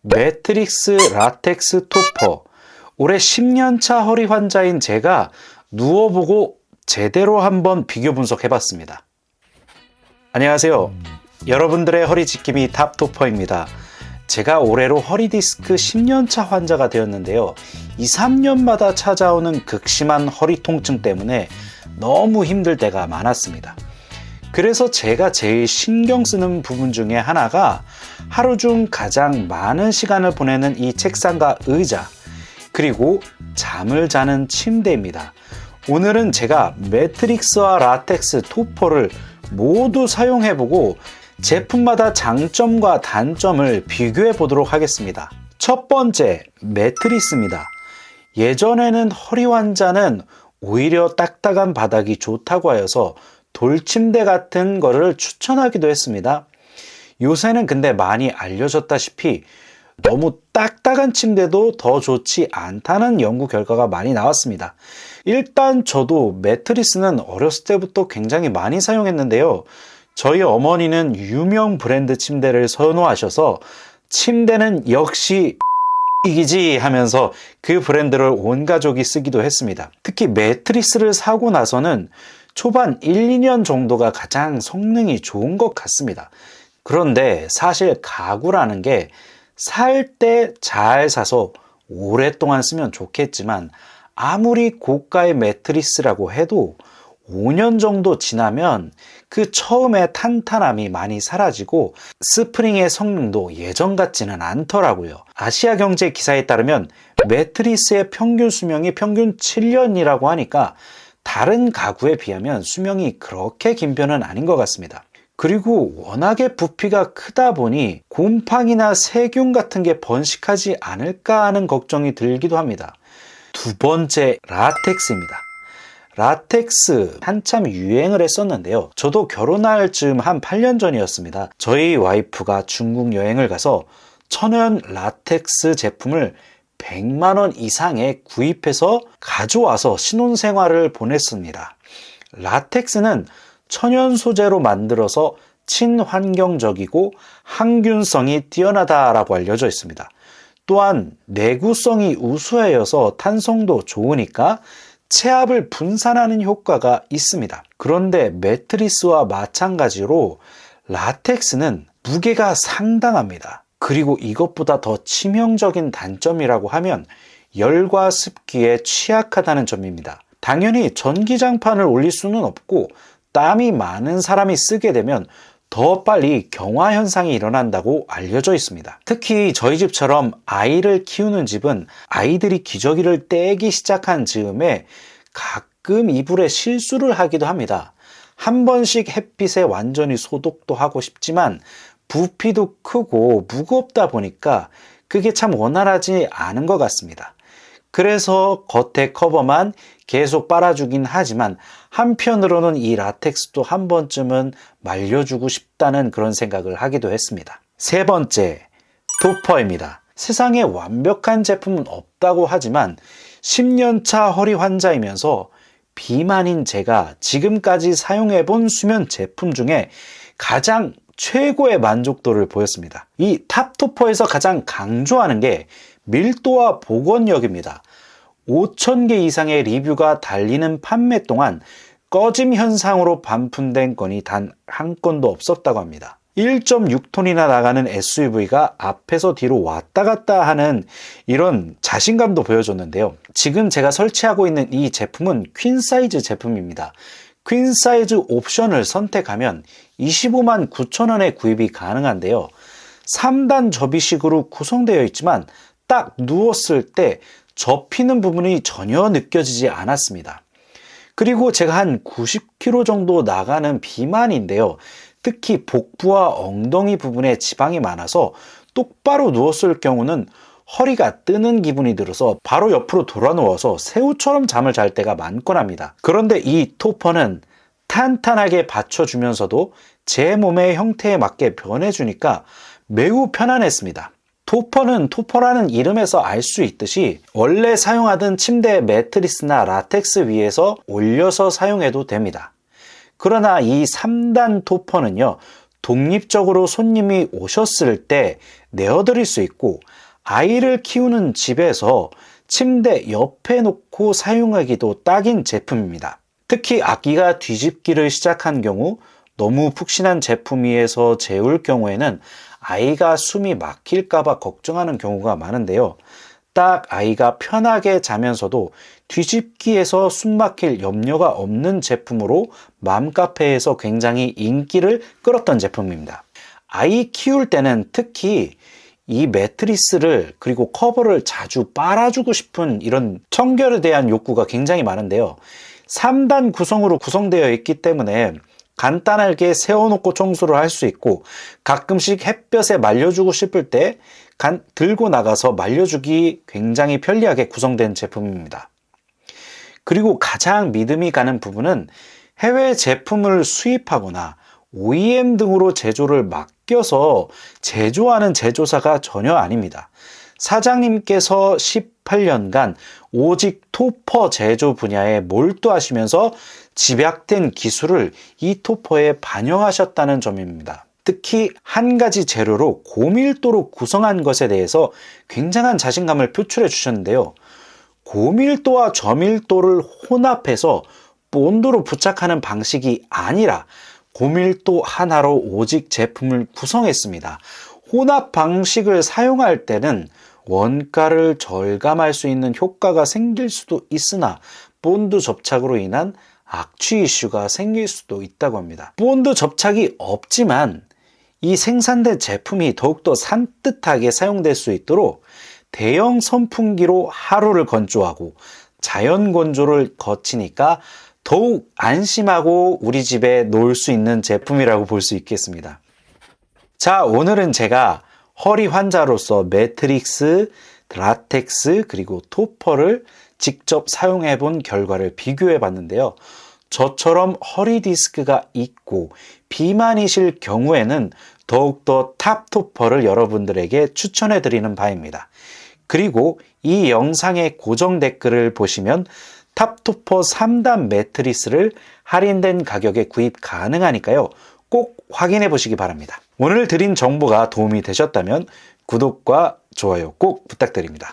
매트릭스 라텍스 토퍼. 올해 10년차 허리 환자인 제가 누워보고 제대로 한번 비교 분석해봤습니다. 안녕하세요. 여러분들의 허리 지킴이 탑토퍼입니다. 제가 올해로 허리 디스크 10년차 환자가 되었는데요. 2, 3년마다 찾아오는 극심한 허리 통증 때문에 너무 힘들 때가 많았습니다. 그래서 제가 제일 신경 쓰는 부분 중에 하나가 하루 중 가장 많은 시간을 보내는 이 책상과 의자, 그리고 잠을 자는 침대입니다. 오늘은 제가 매트릭스와 라텍스 토퍼를 모두 사용해보고 제품마다 장점과 단점을 비교해 보도록 하겠습니다. 첫 번째, 매트리스입니다. 예전에는 허리 환자는 오히려 딱딱한 바닥이 좋다고 하여서 돌침대 같은 거를 추천하기도 했습니다. 요새는 근데 많이 알려졌다시피 너무 딱딱한 침대도 더 좋지 않다는 연구 결과가 많이 나왔습니다. 일단 저도 매트리스는 어렸을 때부터 굉장히 많이 사용했는데요. 저희 어머니는 유명 브랜드 침대를 선호하셔서 침대는 역시 이기지 하면서 그 브랜드를 온 가족이 쓰기도 했습니다. 특히 매트리스를 사고 나서는 초반 1, 2년 정도가 가장 성능이 좋은 것 같습니다. 그런데 사실 가구라는 게 살 때 잘 사서 오랫동안 쓰면 좋겠지만 아무리 고가의 매트리스라고 해도 5년 정도 지나면 그 처음의 탄탄함이 많이 사라지고 스프링의 성능도 예전 같지는 않더라고요. 아시아경제 기사에 따르면 매트리스의 평균 수명이 평균 7년이라고 하니까 다른 가구에 비하면 수명이 그렇게 긴 편은 아닌 것 같습니다. 그리고 워낙에 부피가 크다 보니 곰팡이나 세균 같은 게 번식하지 않을까 하는 걱정이 들기도 합니다. 두 번째, 라텍스입니다. 라텍스 한참 유행을 했었는데요. 저도 결혼할 즈음 한 8년 전이었습니다. 저희 와이프가 중국 여행을 가서 천연 라텍스 제품을 100만 원 이상에 구입해서 가져와서 신혼생활을 보냈습니다. 라텍스는 천연 소재로 만들어서 친환경적이고 항균성이 뛰어나다라고 알려져 있습니다. 또한 내구성이 우수하여서 탄성도 좋으니까 체압을 분산하는 효과가 있습니다. 그런데 매트리스와 마찬가지로 라텍스는 무게가 상당합니다. 그리고 이것보다 더 치명적인 단점이라고 하면 열과 습기에 취약하다는 점입니다. 당연히 전기장판을 올릴 수는 없고 땀이 많은 사람이 쓰게 되면 더 빨리 경화 현상이 일어난다고 알려져 있습니다. 특히 저희 집처럼 아이를 키우는 집은 아이들이 기저귀를 떼기 시작한 즈음에 가끔 이불에 실수를 하기도 합니다. 한 번씩 햇빛에 완전히 소독도 하고 싶지만 부피도 크고 무겁다 보니까 그게 참 원활하지 않은 것 같습니다. 그래서 겉에 커버만 계속 빨아주긴 하지만 한편으로는 이 라텍스도 한 번쯤은 말려주고 싶다는 그런 생각을 하기도 했습니다. 세 번째, 토퍼입니다. 세상에 완벽한 제품은 없다고 하지만 10년차 허리 환자이면서 비만인 제가 지금까지 사용해본 수면 제품 중에 가장 최고의 만족도를 보였습니다. 이 탑토퍼에서 가장 강조하는 게 밀도와 복원력입니다. 5,000개 이상의 리뷰가 달리는 판매 동안 꺼짐 현상으로 반품된 건이 단 한 건도 없었다고 합니다. 1.6톤이나 나가는 SUV가 앞에서 뒤로 왔다 갔다 하는 이런 자신감도 보여줬는데요. 지금 제가 설치하고 있는 이 제품은 퀸 사이즈 제품입니다. 퀸 사이즈 옵션을 선택하면 25만 9천 원에 구입이 가능한데요. 3단 접이식으로 구성되어 있지만 딱 누웠을 때 접히는 부분이 전혀 느껴지지 않았습니다. 그리고 제가 한 90kg 정도 나가는 비만인데요. 특히 복부와 엉덩이 부분에 지방이 많아서 똑바로 누웠을 경우는 허리가 뜨는 기분이 들어서 바로 옆으로 돌아 누워서 새우처럼 잠을 잘 때가 많곤 합니다. 그런데 이 토퍼는 탄탄하게 받쳐주면서도 제 몸의 형태에 맞게 변해주니까 매우 편안했습니다. 토퍼는 토퍼라는 이름에서 알 수 있듯이 원래 사용하던 침대 매트리스나 라텍스 위에서 올려서 사용해도 됩니다. 그러나 이 3단 토퍼는요, 독립적으로 손님이 오셨을 때 내어드릴 수 있고, 아이를 키우는 집에서 침대 옆에 놓고 사용하기도 딱인 제품입니다. 특히 아기가 뒤집기를 시작한 경우 너무 푹신한 제품 위에서 재울 경우에는 아이가 숨이 막힐까봐 걱정하는 경우가 많은데요. 딱 아이가 편하게 자면서도 뒤집기에서 숨 막힐 염려가 없는 제품으로 맘카페에서 굉장히 인기를 끌었던 제품입니다. 아이 키울 때는 특히 이 매트리스를 그리고 커버를 자주 빨아주고 싶은 이런 청결에 대한 욕구가 굉장히 많은데요. 3단 구성으로 구성되어 있기 때문에 간단하게 세워놓고 청소를 할 수 있고, 가끔씩 햇볕에 말려주고 싶을 때 들고 나가서 말려주기 굉장히 편리하게 구성된 제품입니다. 그리고 가장 믿음이 가는 부분은 해외 제품을 수입하거나 OEM 등으로 제조를 맡겨서 제조하는 제조사가 전혀 아닙니다. 사장님께서 18년간 오직 토퍼 제조 분야에 몰두하시면서 집약된 기술을 이 토퍼에 반영하셨다는 점입니다. 특히 한 가지 재료로 고밀도로 구성한 것에 대해서 굉장한 자신감을 표출해 주셨는데요. 고밀도와 저밀도를 혼합해서 본드로 부착하는 방식이 아니라 고밀도 하나로 오직 제품을 구성했습니다. 혼합 방식을 사용할 때는 원가를 절감할 수 있는 효과가 생길 수도 있으나 본드 접착으로 인한 악취 이슈가 생길 수도 있다고 합니다. 본드 접착이 없지만 이 생산된 제품이 더욱더 산뜻하게 사용될 수 있도록 대형 선풍기로 하루를 건조하고 자연 건조를 거치니까 더욱 안심하고 우리 집에 놓을 수 있는 제품이라고 볼 수 있겠습니다. 자, 오늘은 제가 허리 환자로서 매트릭스, 라텍스, 그리고 토퍼를 직접 사용해 본 결과를 비교해 봤는데요. 저처럼 허리 디스크가 있고 비만이실 경우에는 더욱더 탑토퍼를 여러분들에게 추천해 드리는 바입니다. 그리고 이 영상의 고정 댓글을 보시면 탑토퍼 3단 매트리스를 할인된 가격에 구입 가능하니까요. 꼭 확인해 보시기 바랍니다. 오늘 드린 정보가 도움이 되셨다면 구독과 좋아요 꼭 부탁드립니다.